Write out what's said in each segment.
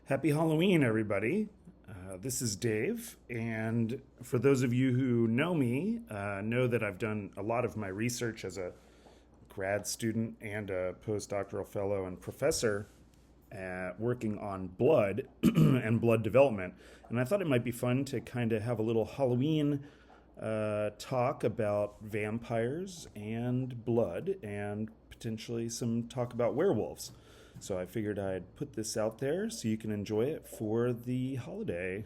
Happy Halloween, everybody. This is Dave, and for those of you who know me, know that I've done a lot of my research as a grad student and a postdoctoral fellow and professor working on blood and blood development. And I thought it might be fun to kind of have a little Halloween talk about vampires and blood and potentially some talk about werewolves. So I figured I'd put this out there so you can enjoy it for the holiday.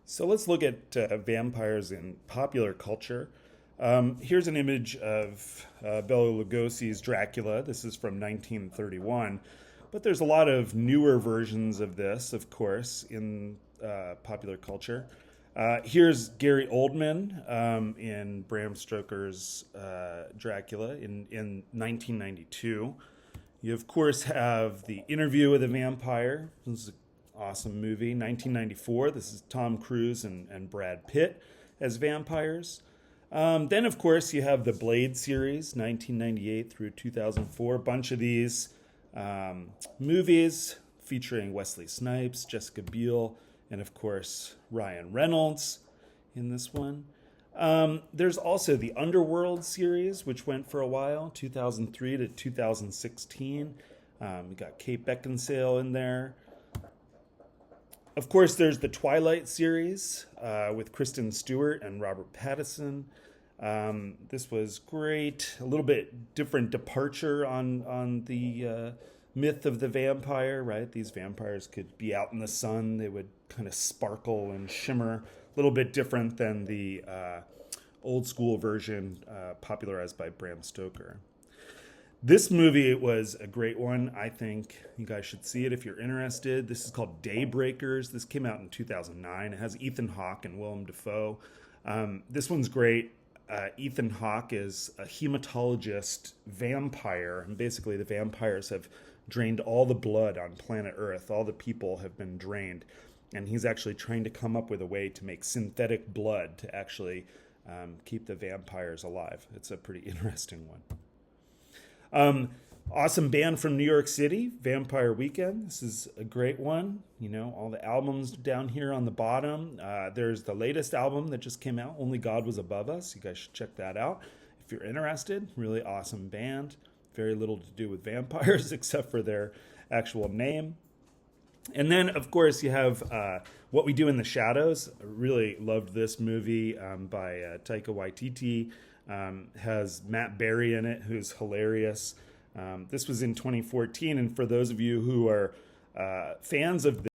So let's look at vampires in popular culture. Here's an image of Bela Lugosi's Dracula. This is from 1931. But there's a lot of newer versions of this, of course, in popular culture. Here's Gary Oldman in Bram Stoker's Dracula in 1992. You, of course, have The Interview with a Vampire. This is an awesome movie. 1994. This is Tom Cruise and Brad Pitt as vampires. Then, of course, you have the Blade series, 1998 through 2004. A bunch of these movies featuring Wesley Snipes, Jessica Biel, and, of course, Ryan Reynolds in this one. There's also the Underworld series, which went for a while, 2003 to 2016. We got Kate Beckinsale in there. Of course, there's the Twilight series with Kristen Stewart and Robert Pattinson. This was great. A little bit different departure on the myth of the vampire, right? These vampires could be out in the sun. They would kind of sparkle and shimmer. A little bit different than the old school version popularized by Bram Stoker. This movie was a great one. I think you guys should see it if you're interested. This is called Daybreakers. This came out in 2009. It has Ethan Hawke and Willem Dafoe. This one's great. Ethan Hawke is a hematologist vampire, and basically the vampires have drained all the blood on planet Earth. All the people have been drained, and he's actually trying to come up with a way to make synthetic blood to actually keep the vampires alive. It's a pretty interesting one. Awesome band from New York City, Vampire Weekend. This is a great one. You know, all the albums down here on the bottom. There's the latest album that just came out, Only God Was Above Us. You guys should check that out if you're interested. Really awesome band. Very little to do with vampires except for their actual name. And then, of course, you have What We Do in the Shadows. I really loved this movie by Taika Waititi. Has Matt Berry in it, who's hilarious. This was in 2014, and for those of you who are fans of this,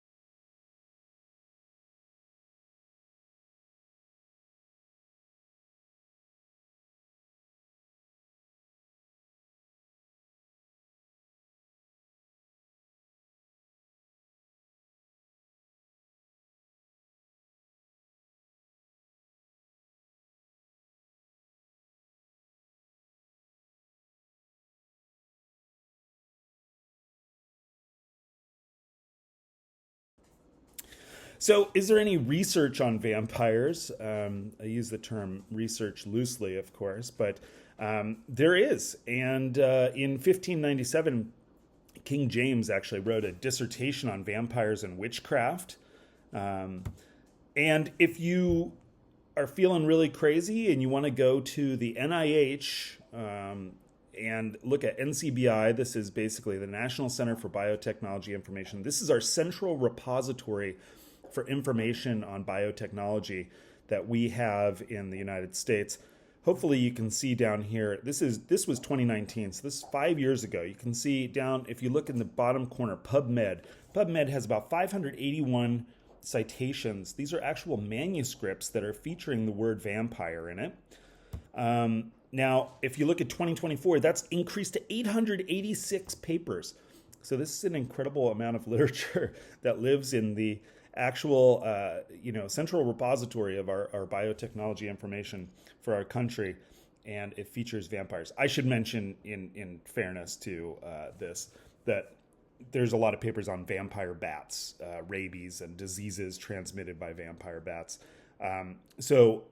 so is there any research on vampires? I use the term research loosely, of course, but there is. And in 1597, King James actually wrote a dissertation on vampires and witchcraft. And if you are feeling really crazy and you want to go to the NIH and look at NCBI, this is basically the National Center for Biotechnology Information. This is our central repository for information on biotechnology that we have in the United States. Hopefully you can see down here, this was 2019, so this is 5 years ago. You can see down, if you look in the bottom corner, PubMed. PubMed has about 581 citations. These are actual manuscripts that are featuring the word vampire in it. Now, if you look at 2024, that's increased to 886 papers. So this is an incredible amount of literature that lives in the actual, central repository of our biotechnology information for our country, and it features vampires. I should mention, in fairness to this, that there's a lot of papers on vampire bats, rabies, and diseases transmitted by vampire bats. So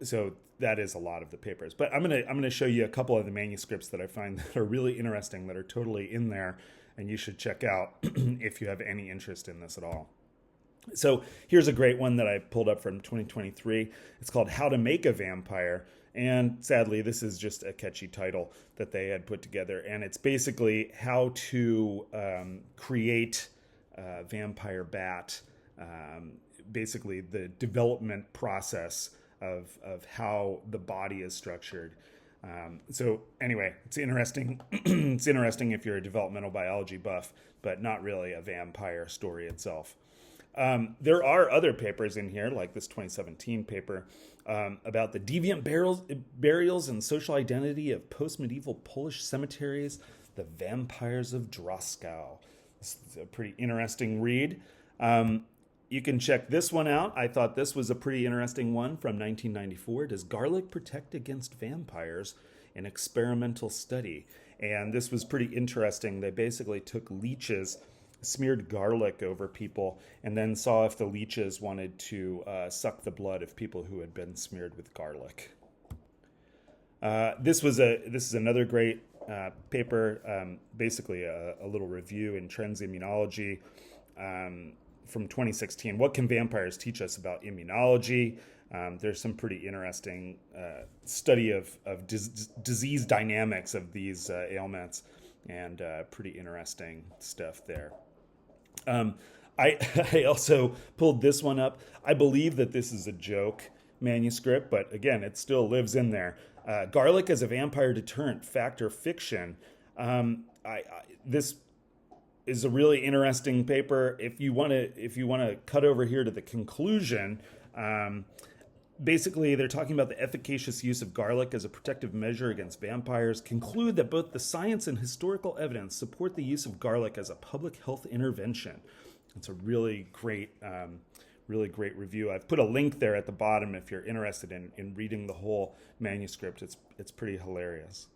that is a lot of the papers. But I'm gonna show you a couple of the manuscripts that I find that are really interesting, that are totally in there, and you should check out if you have any interest in this at all. So here's a great one that I pulled up from 2023. It's called How to Make a Vampire. And sadly, this is just a catchy title that they had put together. And it's basically how to create a vampire bat, basically the development process of how the body is structured. So anyway, it's interesting. It's interesting if you're a developmental biology buff, but not really a vampire story itself. There are other papers in here, like this 2017 paper about the deviant burials and social identity of post-medieval Polish cemeteries, the vampires of Droskow. This is a pretty interesting read. You can check this one out. I thought this was a pretty interesting one from 1994. Does garlic protect against vampires? An experimental study. And this was pretty interesting. They basically took leeches, smeared garlic over people, and then saw if the leeches wanted to suck the blood of people who had been smeared with garlic. This is another great paper, basically a little review in Trends Immunology from 2016. What can vampires teach us about immunology? There's some pretty interesting study of disease dynamics of these ailments, and pretty interesting stuff there. I also pulled this one up. I believe that this is a joke manuscript, but again, it still lives in there. Garlic as a vampire deterrent, fact or fiction. This is a really interesting paper. If you want to cut over here to the conclusion, basically they're talking about the efficacious use of garlic as a protective measure against vampires. Conclude that both the science and historical evidence support the use of garlic as a public health intervention. It's a really great review. I've put a link there at the bottom if you're interested in reading the whole manuscript. It's pretty hilarious.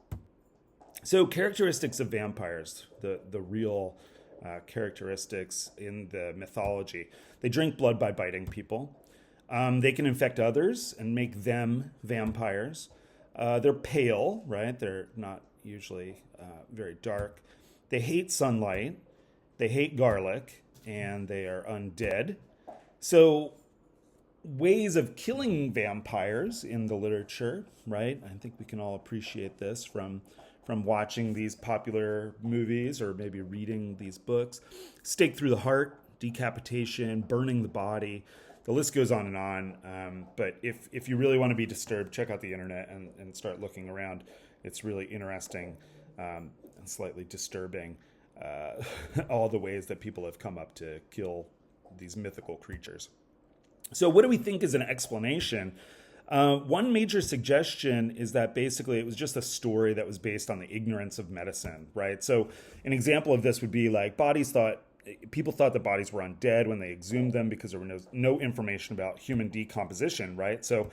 So characteristics of vampires, the real characteristics in the mythology. They drink blood by biting people. They can infect others and make them vampires. They're pale, right? They're not usually very dark. They hate sunlight. They hate garlic, and they are undead. So ways of killing vampires in the literature, right? I think we can all appreciate this from watching these popular movies or maybe reading these books. Stake through the heart, decapitation, burning the body. The list goes on and on. But if you really want to be disturbed, check out the internet and start looking around. It's really interesting and slightly disturbing, all the ways that people have come up to kill these mythical creatures. So what do we think is an explanation? One major suggestion is that basically it was just a story that was based on the ignorance of medicine, right? So an example of this would be like people thought that bodies were undead when they exhumed them because there was no information about human decomposition, right? So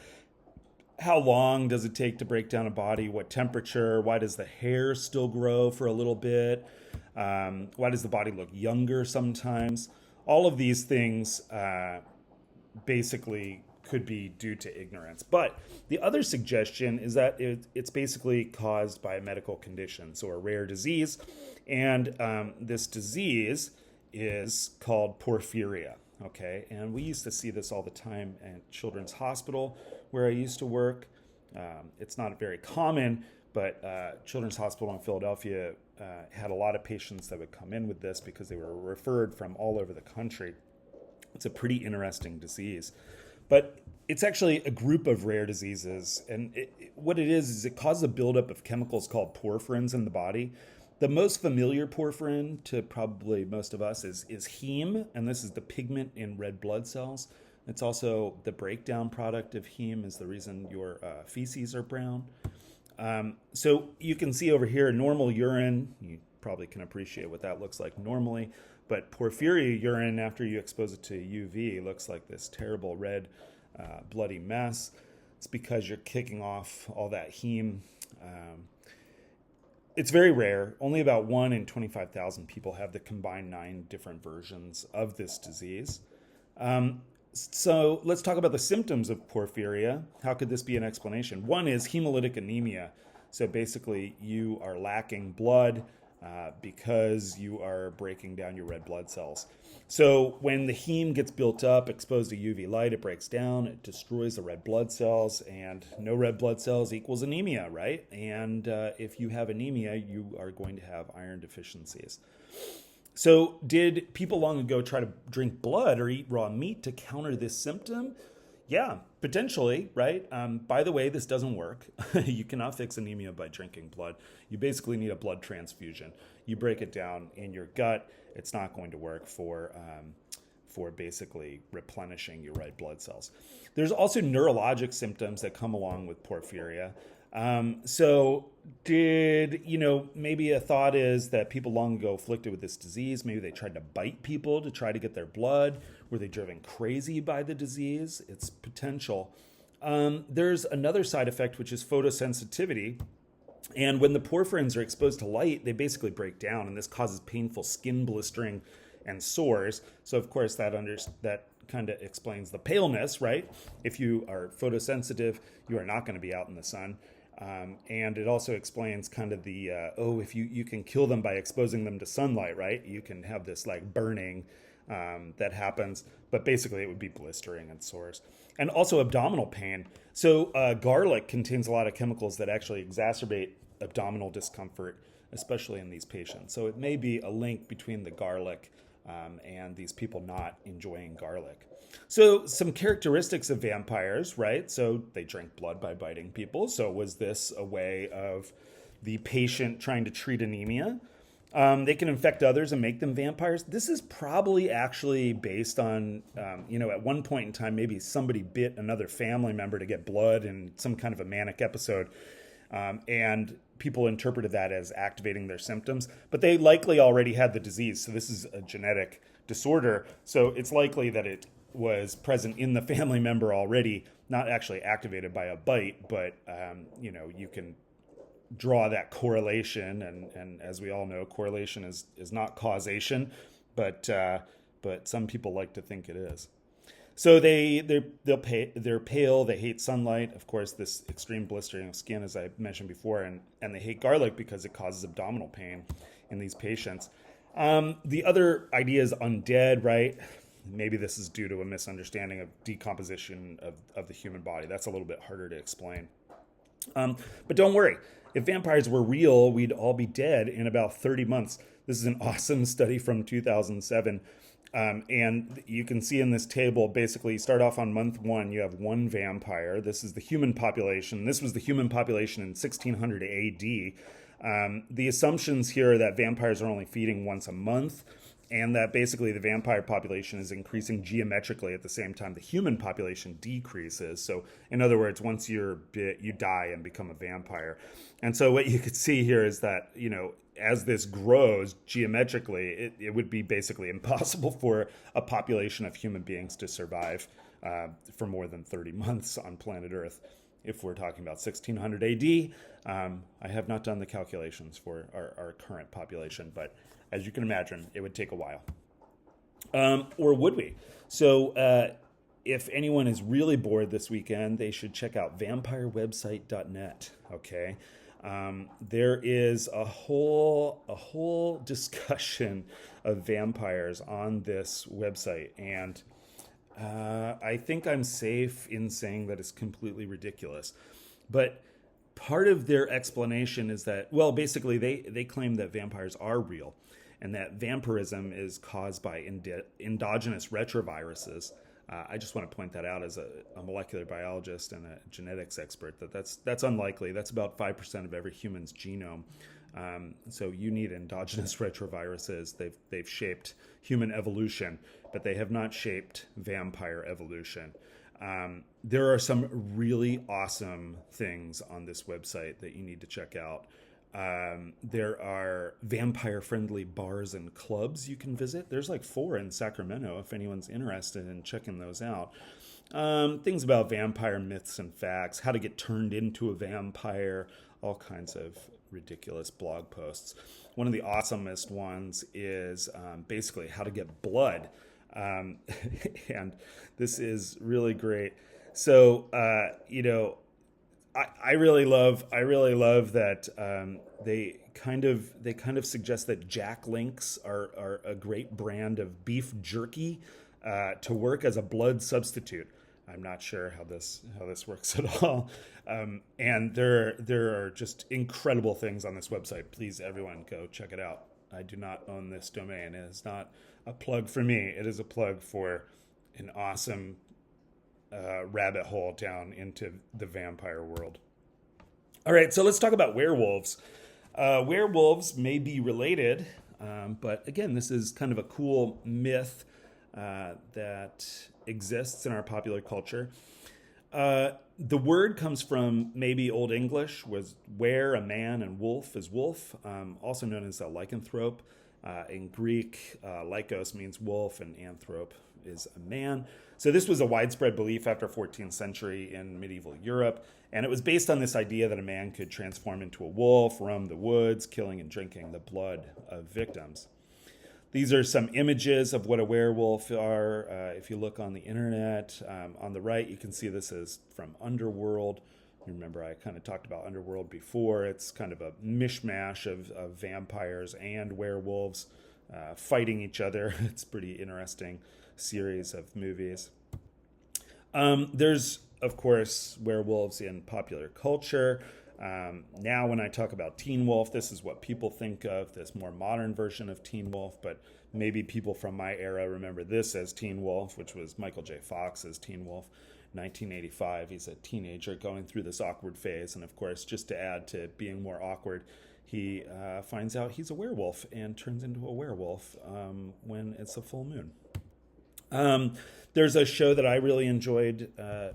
how long does it take to break down a body? What temperature? Why does the hair still grow for a little bit? Why does the body look younger sometimes? All of these things basically could be due to ignorance. But the other suggestion is that it's basically caused by a medical condition, so a rare disease. And this disease is called porphyria, okay? And we used to see this all the time at Children's Hospital, where I used to work. It's not very common, but Children's Hospital in Philadelphia had a lot of patients that would come in with this because they were referred from all over the country. It's a pretty interesting disease. But it's actually a group of rare diseases. And what it is it causes a buildup of chemicals called porphyrins in the body. The most familiar porphyrin to probably most of us is heme, and this is the pigment in red blood cells. It's also the breakdown product of heme is the reason your feces are brown. So you can see over here, normal urine, you probably can appreciate what that looks like normally, but porphyria urine, after you expose it to UV, looks like this terrible red, bloody mess. It's because you're kicking off all that heme. It's very rare. Only about 1 in 25,000 people have the combined 9 different versions of this disease. So let's talk about the symptoms of porphyria. How could this be an explanation? One is hemolytic anemia. So basically, you are lacking blood because you are breaking down your red blood cells. So when the heme gets built up, exposed to UV light, it breaks down, it destroys the red blood cells, and no red blood cells equals anemia, right? And if you have anemia, you are going to have iron deficiencies. So did people long ago try to drink blood or eat raw meat to counter this symptom? Yeah, potentially, right? By the way, this doesn't work. You cannot fix anemia by drinking blood. You basically need a blood transfusion. You break it down in your gut. It's not going to work for basically replenishing your red blood cells. There's also neurologic symptoms that come along with porphyria. So maybe a thought is that people long ago afflicted with this disease, maybe they tried to bite people to try to get their blood. Were they driven crazy by the disease? It's potential. There's another side effect, which is photosensitivity. And when the porphyrins are exposed to light, they basically break down, and this causes painful skin blistering and sores. So, of course, that kind of explains the paleness, right? If you are photosensitive, you are not going to be out in the sun. And it also explains kind of the, if you can kill them by exposing them to sunlight, right? You can have this like burning that happens, but basically it would be blistering and sores. And also abdominal pain. So garlic contains a lot of chemicals that actually exacerbate abdominal discomfort, especially in these patients. So it may be a link between the garlic and these people not enjoying garlic. So some characteristics of vampires, right? So they drink blood by biting people. So was this a way of the patient trying to treat anemia? They can infect others and make them vampires. This is probably actually based on, at one point in time, maybe somebody bit another family member to get blood in some kind of a manic episode. And people interpreted that as activating their symptoms, but they likely already had the disease. So this is a genetic disorder. So it's likely that it was present in the family member already, not actually activated by a bite, but, you can draw that correlation. And as we all know, correlation is not causation, but some people like to think it is. So they're pale, they hate sunlight, of course, this extreme blistering of skin, as I mentioned before, and they hate garlic because it causes abdominal pain in these patients. The other idea is undead, right? Maybe this is due to a misunderstanding of decomposition of the human body. That's a little bit harder to explain. But don't worry. If vampires were real, we'd all be dead in about 30 months. This is an awesome study from 2007. And you can see in this table, basically, you start off on month 1, you have 1 vampire. This is the human population. This was the human population in 1600 AD. The assumptions here are that vampires are only feeding once a month, and that basically the vampire population is increasing geometrically at the same time the human population decreases. So in other words, once you're bit, you die and become a vampire. And so what you could see here is that, as this grows geometrically, it would be basically impossible for a population of human beings to survive for more than 30 months on planet Earth. If we're talking about 1600 AD, I have not done the calculations for our current population, but as you can imagine, it would take a while. Or would we? So if anyone is really bored this weekend, they should check out vampirewebsite.net, okay? There is a whole discussion of vampires on this website, and I think I'm safe in saying that it's completely ridiculous. But part of their explanation is that, well, basically they claim that vampires are real and that vampirism is caused by endogenous retroviruses. I just want to point that out as a molecular biologist and a genetics expert, that's unlikely. That's about 5% of every human's genome. So you need endogenous retroviruses. They've shaped human evolution, but they have not shaped vampire evolution. There are some really awesome things on this website that you need to check out. There are vampire-friendly bars and clubs you can visit. There's like 4 in Sacramento if anyone's interested in checking those out. Things about vampire myths and facts, how to get turned into a vampire, all kinds of ridiculous blog posts. One of the awesomest ones is basically how to get blood. And this is really great. So, I really love that they kind of suggest that Jack Links are a great brand of beef jerky to work as a blood substitute. I'm not sure how this works at all, and there are just incredible things on this website. Please, everyone, go check it out. I do not own this domain. It is not a plug for me. It is a plug for an awesome rabbit hole down into the vampire world. All right, so let's talk about werewolves. Werewolves may be related, but again, this is kind of a cool myth that exists in our popular culture. The word comes from maybe Old English, was were, a man, and wolf is wolf, also known as a lycanthrope. In Greek, lycos means wolf, and anthrop is a man. So this was a widespread belief after 14th century in medieval Europe, and it was based on this idea that a man could transform into a wolf, roam the woods, killing and drinking the blood of victims. These are some images of what a werewolf are. If you look on the internet, on the right, you can see this is from Underworld. You remember I kind of talked about Underworld before. It's kind of a mishmash of vampires and werewolves fighting each other. It's a pretty interesting series of movies. There's, of course, werewolves in popular culture. Now when I talk about Teen Wolf, this is what people think of, this more modern version of Teen Wolf, but maybe people from my era remember this as Teen Wolf, which was Michael J. Fox's Teen Wolf, 1985. He's a teenager going through this awkward phase, and of course, just to add to being more awkward, he finds out he's a werewolf and turns into a werewolf when it's a full moon. There's a show that I really enjoyed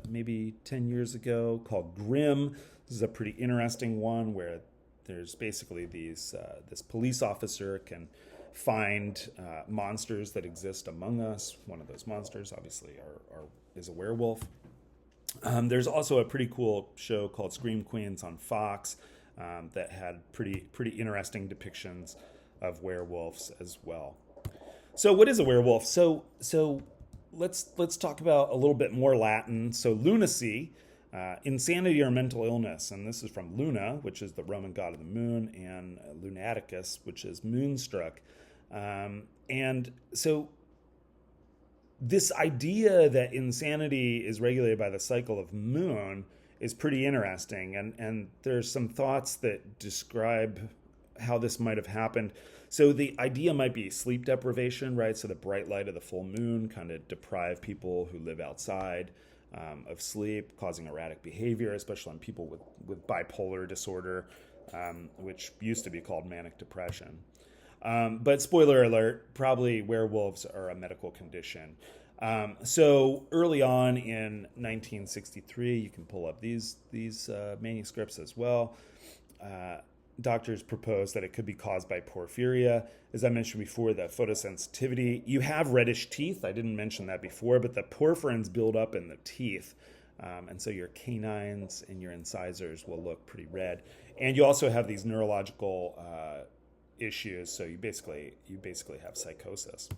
maybe 10 years ago called Grimm. This is a pretty interesting one where there's basically this police officer can find monsters that exist among us. One of those monsters, obviously, is a werewolf. There's also a pretty cool show called Scream Queens on Fox that had pretty interesting depictions of werewolves as well. So what is a werewolf? So let's talk about a little bit more Latin. So lunacy, insanity or mental illness, and this is from Luna, which is the Roman god of the moon, and lunaticus, which is moonstruck. And so this idea that insanity is regulated by the cycle of moon is pretty interesting, and there's some thoughts that describe how this might have happened. So the idea might be sleep deprivation, right? So the bright light of the full moon kind of deprive people who live outside of sleep, causing erratic behavior, especially in people with bipolar disorder, which used to be called manic depression. But spoiler alert, probably werewolves are a medical condition. So early on in 1963, you can pull up these manuscripts as well. Doctors proposed that it could be caused by porphyria. As I mentioned before, the photosensitivity. You have reddish teeth. I didn't mention that before, but the porphyrins build up in the teeth. And so your canines and your incisors will look pretty red. And you also have these neurological issues. So you basically have psychosis.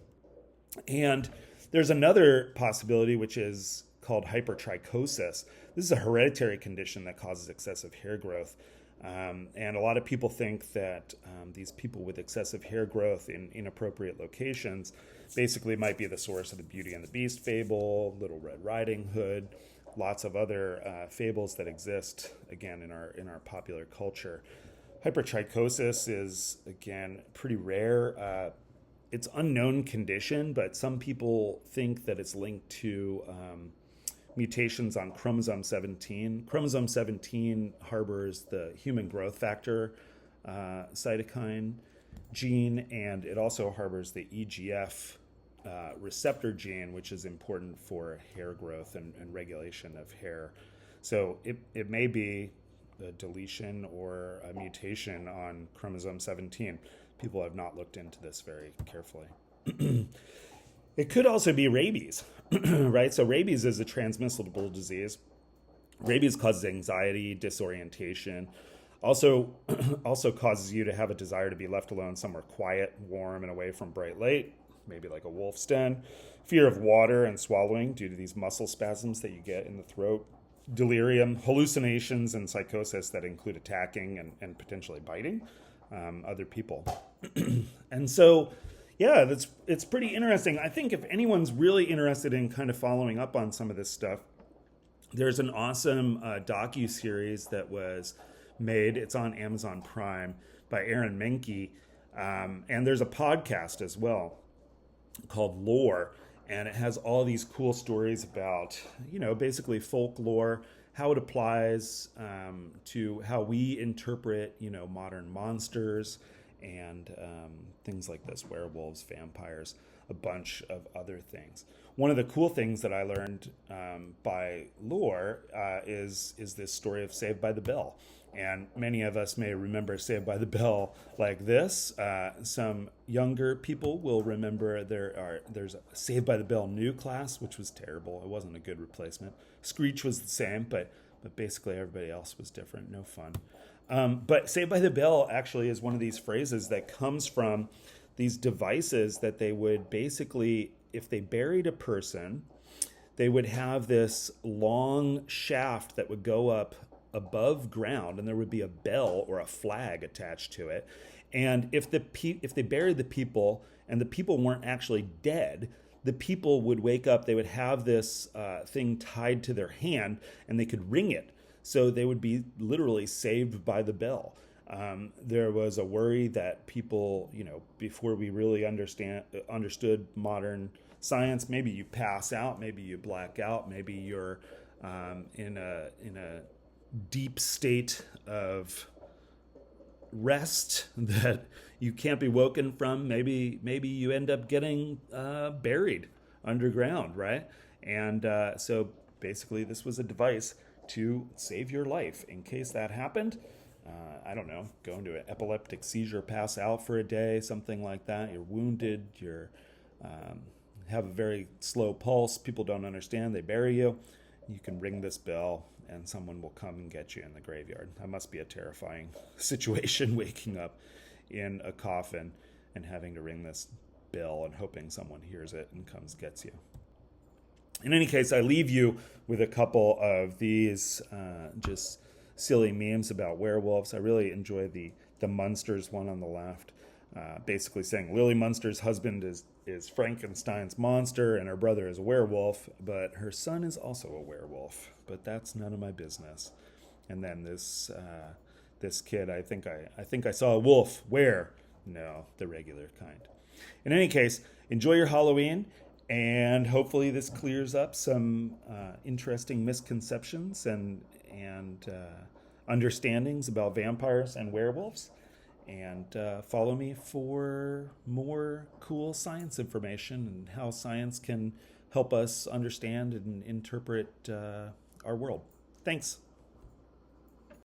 And there's another possibility, which is called hypertrichosis. This is a hereditary condition that causes excessive hair growth. And a lot of people think that these people with excessive hair growth in inappropriate locations basically might be the source of the Beauty and the Beast fable, Little Red Riding Hood, lots of other fables that exist, again, in our popular culture. Hypertrichosis is, again, pretty rare. It's unknown condition, but some people think that it's linked to mutations on chromosome 17. Chromosome 17 harbors the human growth factor cytokine gene, and it also harbors the EGF receptor gene, which is important for hair growth and regulation of hair. So it may be a deletion or a mutation on chromosome 17. People have not looked into this very carefully. It could also be rabies, right? So rabies is a transmissible disease. Rabies causes anxiety, disorientation. Also, also causes you to have a desire to be left alone somewhere quiet, warm, and away from bright light, maybe like a wolf's den. Fear of water and swallowing due to these muscle spasms that you get in the throat. Delirium, hallucinations, and psychosis that include attacking and potentially biting other people. And so, yeah, it's pretty interesting. I think if anyone's really interested in kind of following up on some of this stuff, there's an awesome docu-series that was made. It's on Amazon Prime by Aaron Menke. And there's a podcast as well called Lore. And it has all these cool stories about, basically folklore, how it applies to how we interpret, modern monsters and things like this, werewolves, vampires, a bunch of other things. One of the cool things that I learned by Lore is this story of Saved by the Bell. And many of us may remember Saved by the Bell like this. Some younger people will remember there's a Saved by the Bell new class, which was terrible. It wasn't a good replacement. Screech was the same, but basically everybody else was different. No fun. But Saved by the Bell actually is one of these phrases that comes from these devices that they would basically, if they buried a person, they would have this long shaft that would go up above ground, and there would be a bell or a flag attached to it. And if they buried the people and the people weren't actually dead, the people would wake up. They would have this thing tied to their hand, and they could ring it. So they would be literally saved by the bell. There was a worry that people, before we really understood modern science, maybe you pass out, maybe you black out, maybe you're in a deep state of rest that you can't be woken from. Maybe you end up getting buried underground, right? And so basically this was a device to save your life in case that happened. I don't know, go into an epileptic seizure, pass out for a day, something like that. You're wounded, you're have a very slow pulse, people don't understand, they bury you. You can ring this bell and someone will come and get you in the graveyard. That must be a terrifying situation, waking up in a coffin and having to ring this bell and hoping someone hears it and comes gets you. In any case, I leave you with a couple of these just silly memes about werewolves. I really enjoy the Munsters one on the left, basically saying Lily Munster's husband is Frankenstein's monster and her brother is a werewolf, but her son is also a werewolf. But that's none of my business. And then this kid, I think I saw a wolf. Where? No, the regular kind. In any case, enjoy your Halloween, and hopefully this clears up some interesting misconceptions and understandings about vampires and werewolves. And follow me for more cool science information and how science can help us understand and interpret our world. Thanks.